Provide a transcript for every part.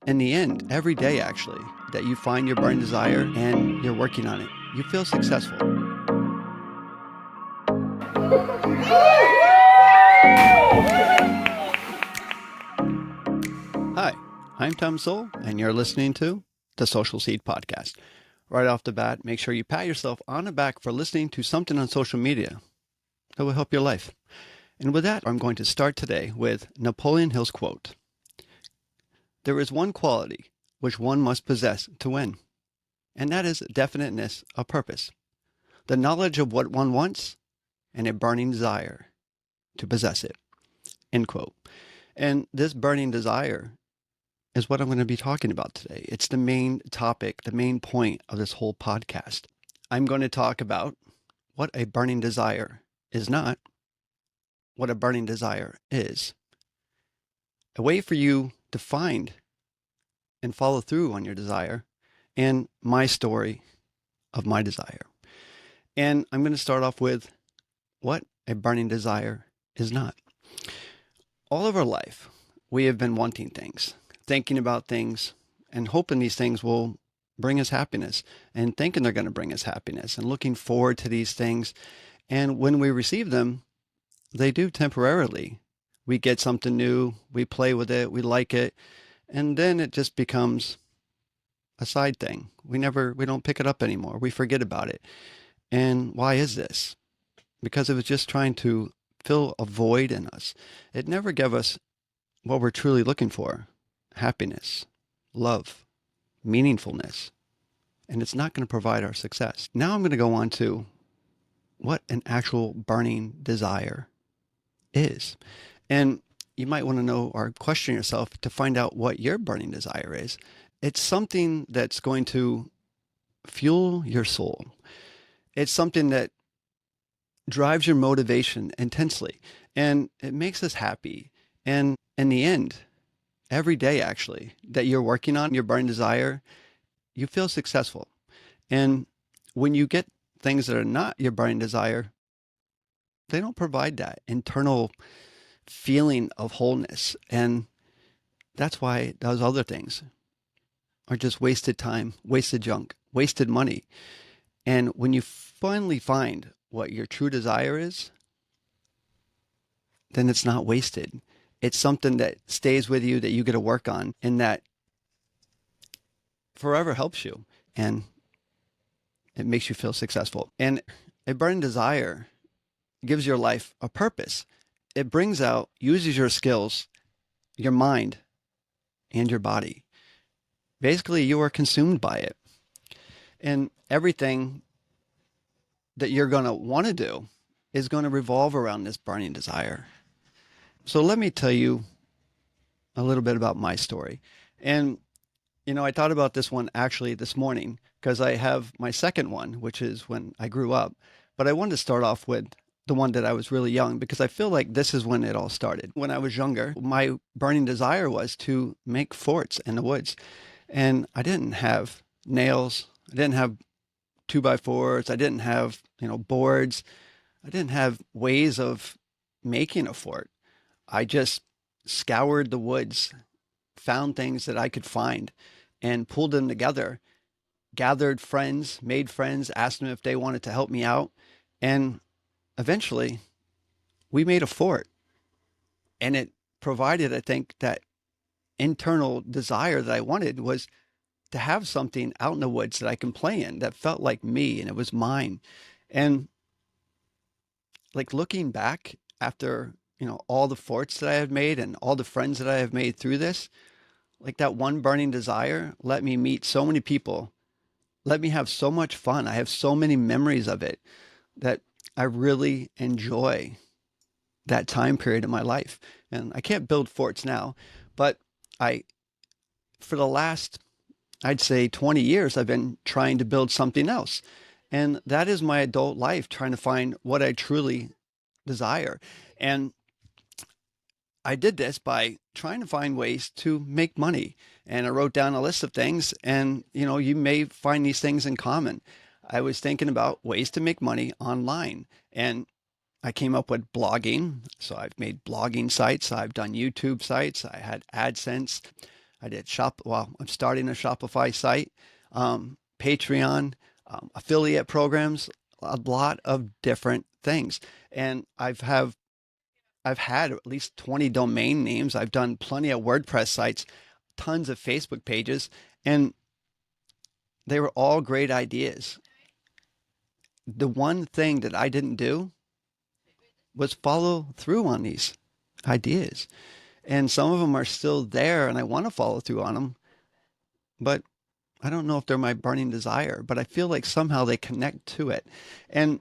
in the end, every day actually, that you find your burning desire and you're working on it, you feel successful. Hi, I'm Tom Soul, and you're listening to the Social Seed Podcast. Right off the bat, make sure you pat yourself on the back for listening to something on social media that will help your life. And with that, I'm going to start today with Napoleon Hill's quote: "There is one quality which one must possess to win, and that is definiteness of purpose, the knowledge of what one wants, and a burning desire to possess it." End quote. And this burning desire is what I'm going to be talking about today. It's the main topic, the main point of this whole podcast. I'm going to talk about what a burning desire is not, what a burning desire is, a way for you to find and follow through on your desire, and my story of my desire. And I'm going to start off with what a burning desire is not. All of our life, we have been wanting things, thinking about things, and hoping these things will bring us happiness, and thinking they're going to bring us happiness, and looking forward to these things. And when we receive them, they do temporarily. We get something new, we play with it, we like it, and then it just becomes a side thing. We don't pick it up anymore. We forget about it. And why is this? Because it was just trying to fill a void in us. It never gave us what we're truly looking for: happiness, love, meaningfulness. And it's not going to provide our success. Now I'm going to go on to what an actual burning desire is. And you might want to know or question yourself to find out what your burning desire is. It's something that's going to fuel your soul. It's something that drives your motivation intensely, and it makes us happy. And in the end, every day actually that you're working on your burning desire, you feel successful. And when you get things that are not your burning desire, they don't provide that internal feeling of wholeness. And that's why those other things are just wasted time, wasted junk, wasted money. And when you finally find what your true desire is, then it's not wasted. It's something that stays with you, that you get to work on, and that forever helps you. And it makes you feel successful. And a burning desire gives your life a purpose. It brings out, uses your skills, your mind, and your body. Basically, you are consumed by it. And everything that you're going to want to do is going to revolve around this burning desire. So let me tell you a little bit about my story. And, I thought about this one actually this morning because I have my second one, which is when I grew up. But I wanted to start off with the one that I was really young, because I feel like this is when it all started. When I was younger, my burning desire was to make forts in the woods. And I didn't have nails. I didn't have 2x4s. I didn't have, boards. I didn't have ways of making a fort. I just scoured the woods, found things that I could find, and pulled them together, gathered friends, made friends, asked them if they wanted to help me out. And eventually we made a fort, and it provided, I think, that internal desire that I wanted was to have something out in the woods that I can play in that felt like me and it was mine. And like looking back after, all the forts that I have made and all the friends that I have made through this, like that one burning desire let me meet so many people, let me have so much fun. I have so many memories of it that I really enjoy that time period in my life. And I can't build forts now, but for the last, I'd say 20 years, I've been trying to build something else. And that is my adult life, trying to find what I truly desire. And I did this by trying to find ways to make money. And I wrote down a list of things, and you may find these things in common. I was thinking about ways to make money online, and I came up with blogging. So I've made blogging sites. I've done YouTube sites. I had AdSense. I did I'm starting a Shopify site, Patreon, affiliate programs, a lot of different things. And I've had at least 20 domain names. I've done plenty of WordPress sites, tons of Facebook pages, and they were all great ideas. The one thing that I didn't do was follow through on these ideas. And some of them are still there and I want to follow through on them, but I don't know if they're my burning desire, but I feel like somehow they connect to it. And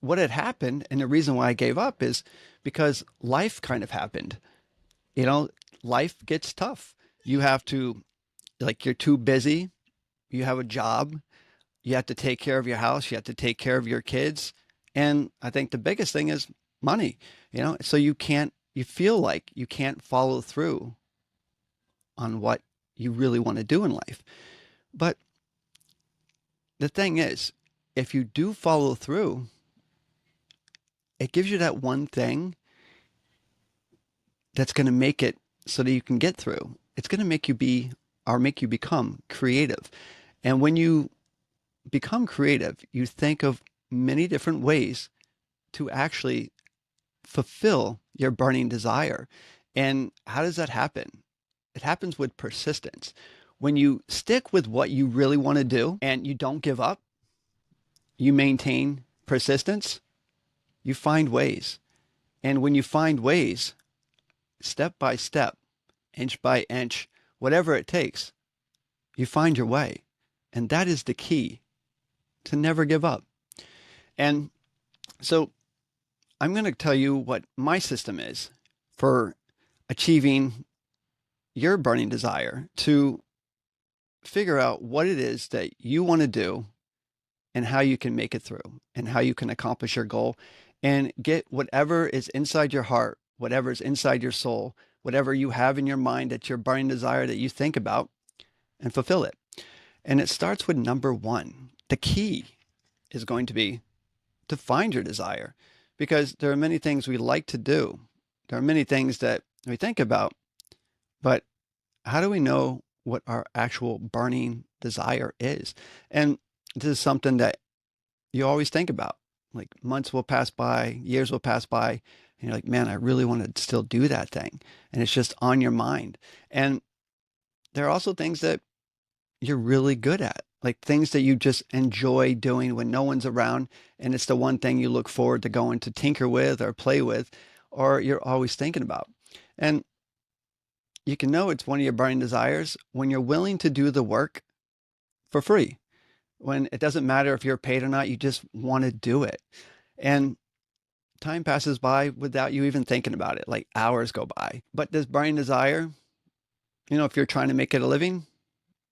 what had happened, and the reason why I gave up, is because life kind of happened. You know, life gets tough. You have to, like, you're too busy. You have a job. You have to take care of your house. You have to take care of your kids. And I think the biggest thing is money, so you feel like you can't follow through on what you really want to do in life. But the thing is, if you do follow through, it gives you that one thing that's going to make it so that you can get through. It's going to make you become creative. And when you become creative, you think of many different ways to actually fulfill your burning desire. And how does that happen? It happens with persistence. When you stick with what you really want to do and you don't give up, you maintain persistence, you find ways. And when you find ways, step by step, inch by inch, whatever it takes, you find your way. And that is the key to never give up. And so I'm going to tell you what my system is for achieving your burning desire, to figure out what it is that you want to do and how you can make it through and how you can accomplish your goal and get whatever is inside your heart, whatever is inside your soul, whatever you have in your mind that's your burning desire that you think about, and fulfill it. And it starts with number one. The key is going to be to find your desire, because there are many things we like to do. There are many things that we think about, but how do we know what our actual burning desire is? And this is something that you always think about. Like, months will pass by, years will pass by, and you're like, man, I really want to still do that thing. And it's just on your mind. And there are also things that you're really good at, like things that you just enjoy doing when no one's around. And it's the one thing you look forward to going to tinker with or play with, or you're always thinking about. And you can know it's one of your burning desires when you're willing to do the work for free. When it doesn't matter if you're paid or not, you just want to do it. And time passes by without you even thinking about it, like hours go by. But this burning desire, if you're trying to make it a living,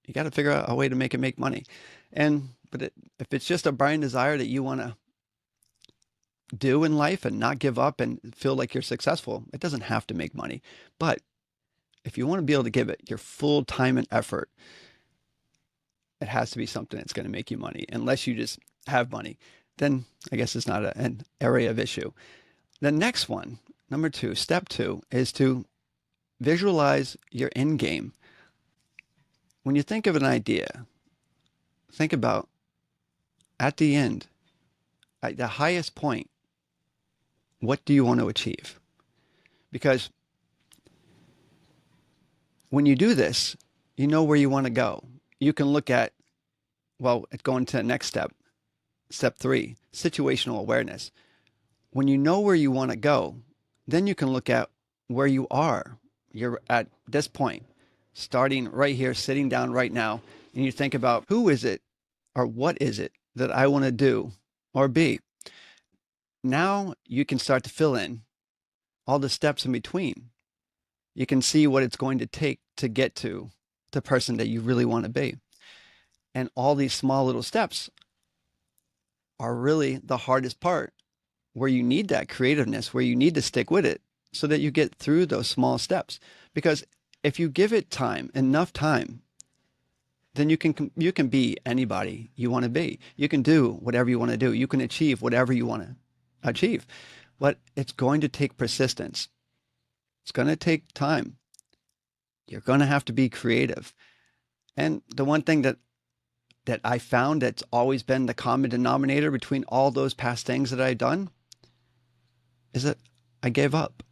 you got to figure out a way to make money. But if it's just a burning desire that you want to do in life and not give up and feel like you're successful, it doesn't have to make money. But if you want to be able to give it your full time and effort, it has to be something that's going to make you money. Unless you just have money, then I guess it's not an area of issue. The next one, number two, step two, is to visualize your end game. When you think of an idea, think about at the end, at the highest point, what do you want to achieve? Because when you do this, you know where you want to go. You can look at, going to the next step, step three, situational awareness. When you know where you want to go, then you can look at where you are. You're at this point, starting right here, sitting down right now, and you think about, who is it or what is it that I want to do or be? Now you can start to fill in all the steps in between. You can see what it's going to take to get to the person that you really want to be. And all these small little steps are really the hardest part, where you need that creativeness, where you need to stick with it so that you get through those small steps. Because if you give it time, enough time, then you can be anybody you want to be. You can do whatever you want to do. You can achieve whatever you want to achieve. But it's going to take persistence. It's going to take time. You're going to have to be creative. And the one thing that I found that's always been the common denominator between all those past things that I've done is that I gave up.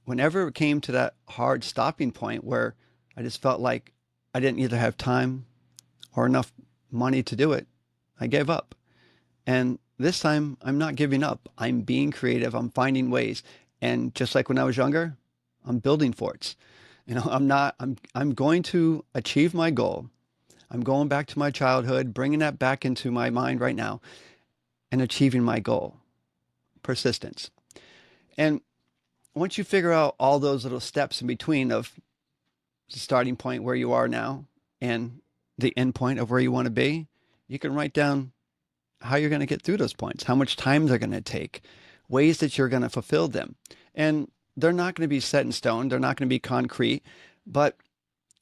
Whenever it came to that hard stopping point where I just felt like I didn't either have time or enough money to do it, I gave up. And this time I'm not giving up. I'm being creative. I'm finding ways. And just like when I was younger, I'm building forts. I'm going to achieve my goal. I'm going back to my childhood, bringing that back into my mind right now and achieving my goal. Persistence. And once you figure out all those little steps in between of the starting point where you are now and the end point of where you want to be, you can write down how you're going to get through those points, how much time they're going to take, ways that you're going to fulfill them. And they're not going to be set in stone. They're not going to be concrete, but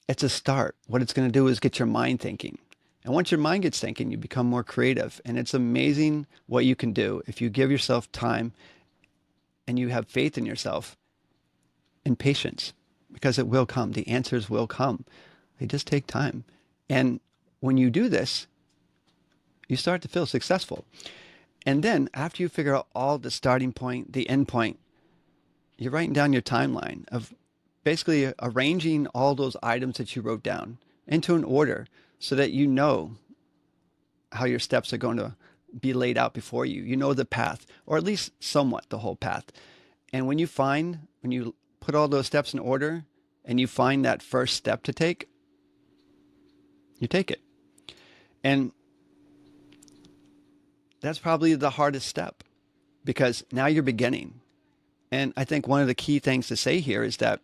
it's a start. What it's going to do is get your mind thinking. And once your mind gets thinking, you become more creative. And it's amazing what you can do if you give yourself time and you have faith in yourself and patience, because it will come. The answers will come. They just take time. And when you do this, you start to feel successful. And then after you figure out all the starting point, the end point, you're writing down your timeline of basically arranging all those items that you wrote down into an order so that you know how your steps are going to be laid out before you. You know the path, or at least somewhat the whole path. And when you put all those steps in order and you find that first step to take, you take it. And that's probably the hardest step because now you're beginning. And I think one of the key things to say here is that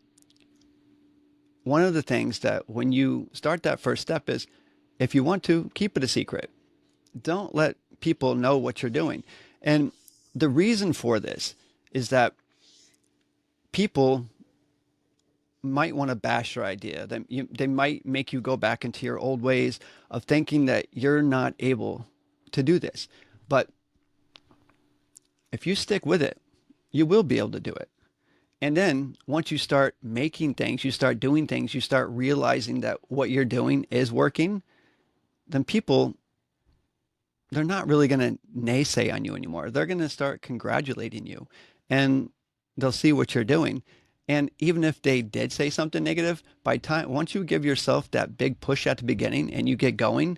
one of the things that when you start that first step is if you want to, keep it a secret. Don't let people know what you're doing. And the reason for this is that people might want to bash your idea. They might make you go back into your old ways of thinking that you're not able to do this. But if you stick with it, you will be able to do it. And then once you start making things, you start doing things, you start realizing that what you're doing is working, then people, they're not really going to naysay on you anymore. They're going to start congratulating you and they'll see what you're doing. And even if they did say something negative, once you give yourself that big push at the beginning and you get going,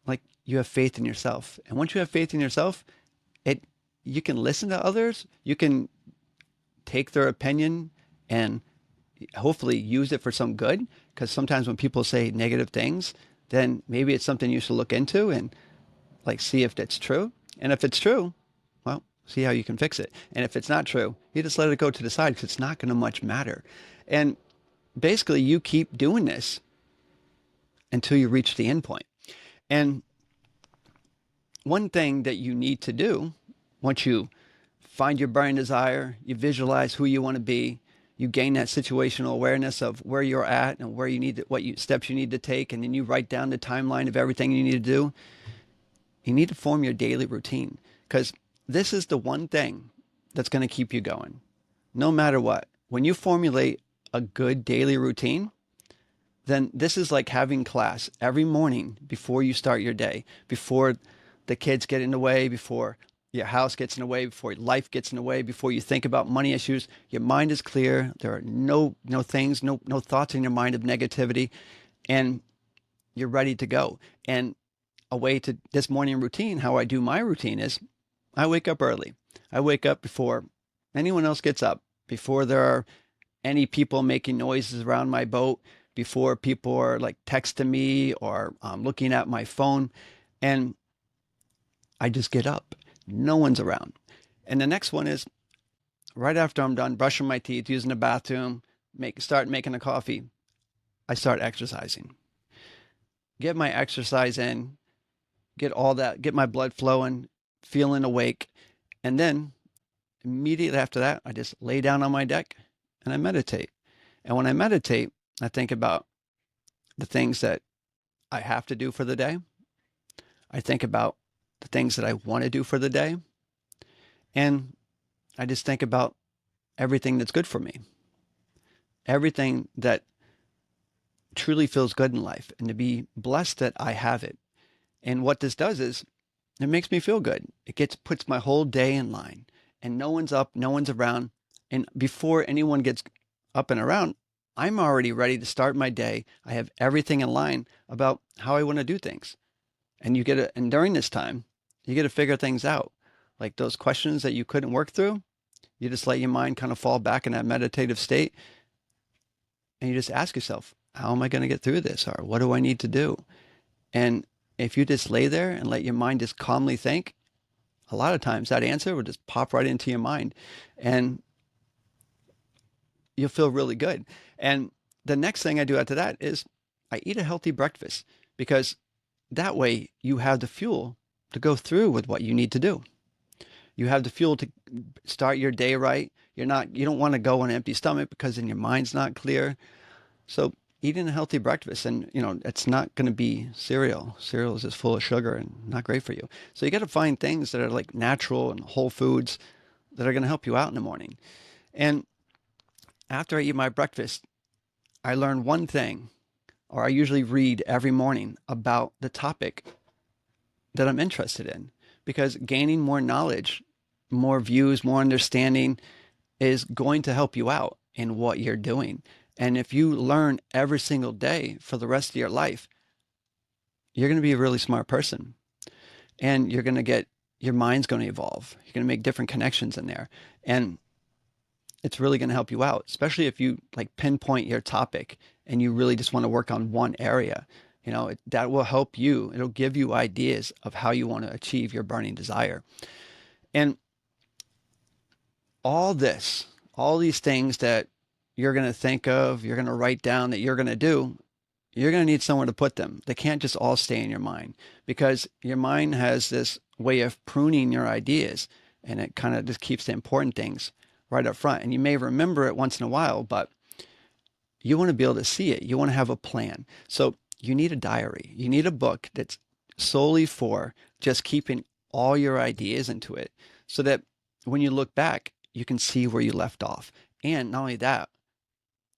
like you have faith in yourself. And once you have faith in yourself, you can listen to others, you can take their opinion and hopefully use it for some good. Because sometimes when people say negative things, then maybe it's something you should look into and like see if it's true. And if it's true, well, see how you can fix it. And if it's not true, you just let it go to the side because it's not going to much matter. And basically you keep doing this until you reach the end point. And one thing that you need to do once you find your burning desire, you visualize who you want to be, you gain that situational awareness of where you're at and where you need to, steps you need to take, and then you write down the timeline of everything you need to do. You need to form your daily routine because this is the one thing that's going to keep you going, no matter what. When you formulate a good daily routine, then this is like having class every morning before you start your day, before the kids get in the way, before your house gets in the way, before life gets in the way, before you think about money issues. Your mind is clear. There are no thoughts in your mind of negativity, and you're ready to go. And a way to this morning routine, how I do my routine is I wake up early. I wake up before anyone else gets up, before there are any people making noises around my boat, before people are like texting me or looking at my phone. And I just get up. No one's around. And the next one is right after I'm done brushing my teeth, using the bathroom, start making a coffee, I start exercising. Get my exercise in, get my blood flowing, feeling awake. And then immediately after that, I just lay down on my deck and I meditate. And when I meditate, I think about the things that I have to do for the day. I think about the things that I want to do for the day. And I just think about everything that's good for me. everything that truly feels good in life and to be blessed that I have it. And what this does is it makes me feel good. Puts my whole day in line, and no one's up, no one's around. And before anyone gets up and around, I'm already ready to start my day. I have everything in line about how I want to do things. And during this time, you get to figure things out. Like those questions that you couldn't work through, you just let your mind kind of fall back in that meditative state, and you just ask yourself, how am I going to get through this? Or what do I need to do? And if you just lay there and let your mind just calmly think, a lot of times that answer will just pop right into your mind, and you'll feel really good. And the next thing I do after that is I eat a healthy breakfast, because that way you have the fuel to go through with what you need to do. You have the fuel to start your day right. You don't want to go on an empty stomach, because then your mind's not clear. So eating a healthy breakfast, and it's not going to be cereal. Cereal is just full of sugar and not great for you. So you got to find things that are like natural and whole foods that are going to help you out in the morning. And after I eat my breakfast, I learn one thing, or I usually read every morning about the topic that I'm interested in, because gaining more knowledge, more views, more understanding is going to help you out in what you're doing. And if you learn every single day for the rest of your life, you're going to be a really smart person, and your mind's going to evolve. You're going to make different connections in there. And it's really going to help you out, especially if you like pinpoint your topic and you really just want to work on one area. That will help you. It'll give you ideas of how you want to achieve your burning desire. And all these things that you're going to think of, you're going to write down, that you're going to do, you're going to need somewhere to put them. They can't just all stay in your mind, because your mind has this way of pruning your ideas, and it kind of just keeps the important things right up front. And you may remember it once in a while, but you want to be able to see it. You want to have a plan. So you need a diary. You need a book that's solely for just keeping all your ideas into it, so that when you look back, you can see where you left off. And not only that,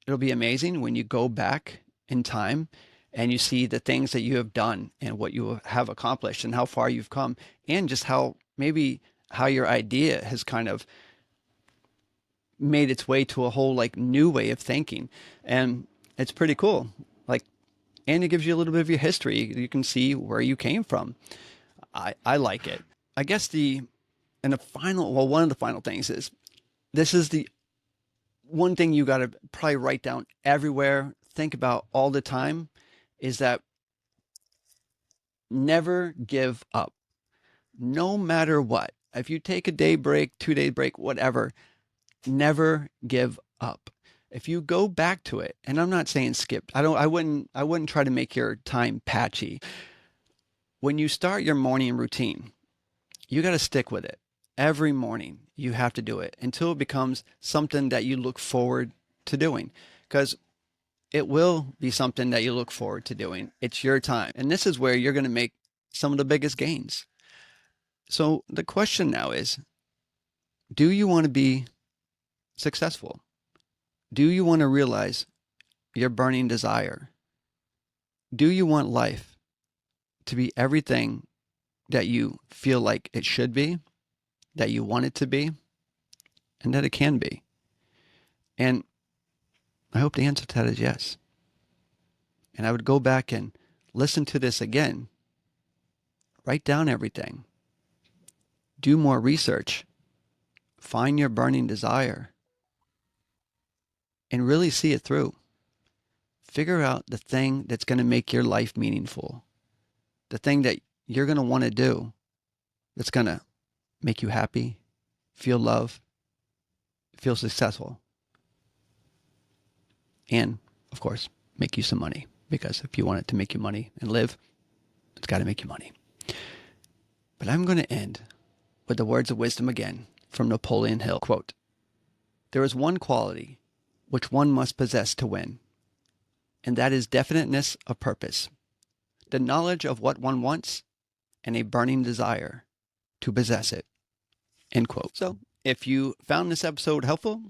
it'll be amazing when you go back in time and you see the things that you have done and what you have accomplished and how far you've come, and just how your idea has kind of made its way to a whole like new way of thinking. And it's pretty cool. And it gives you a little bit of your history. You can see where you came from. I like it. I guess one of the final things is, this is the one thing you got to probably write down everywhere, think about all the time, is that never give up. No matter what. If you take a day break, 2-day break, whatever, never give up. If you go back to it, and I'm not saying skip. I wouldn't try to make your time patchy. When you start your morning routine, you got to stick with it. Every morning you have to do it until it becomes something that you look forward to doing, because it will be something that you look forward to doing. It's your time. And this is where you're going to make some of the biggest gains. So the question now is, do you want to be successful? Do you want to realize your burning desire? Do you want life to be everything that you feel like it should be, that you want it to be, and that it can be? And I hope the answer to that is yes. And I would go back and listen to this again. Write down everything. Do more research. Find your burning desire. And really see it through. Figure out the thing that's going to make your life meaningful. The thing that you're going to want to do that's going to make you happy, feel love, feel successful. And, of course, make you some money. Because if you want it to make you money and live, it's got to make you money. But I'm going to end with the words of wisdom again from Napoleon Hill. Quote, "There is one quality which one must possess to win, and that is definiteness of purpose, the knowledge of what one wants, and a burning desire to possess it." End quote. So if you found this episode helpful,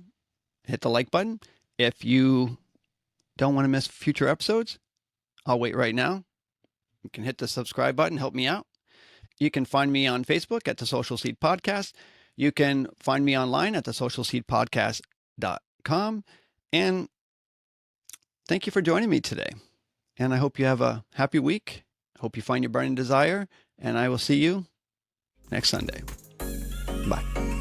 hit the like button If you don't want to miss future episodes, I'll wait right now. You can hit the subscribe button, help me out. You can find me on Facebook at the Social Seed Podcast. You can find me online at thesocialseedpodcast.com. And thank you for joining me today. And I hope you have a happy week. I hope you find your burning desire. And I will see you next Sunday. Bye.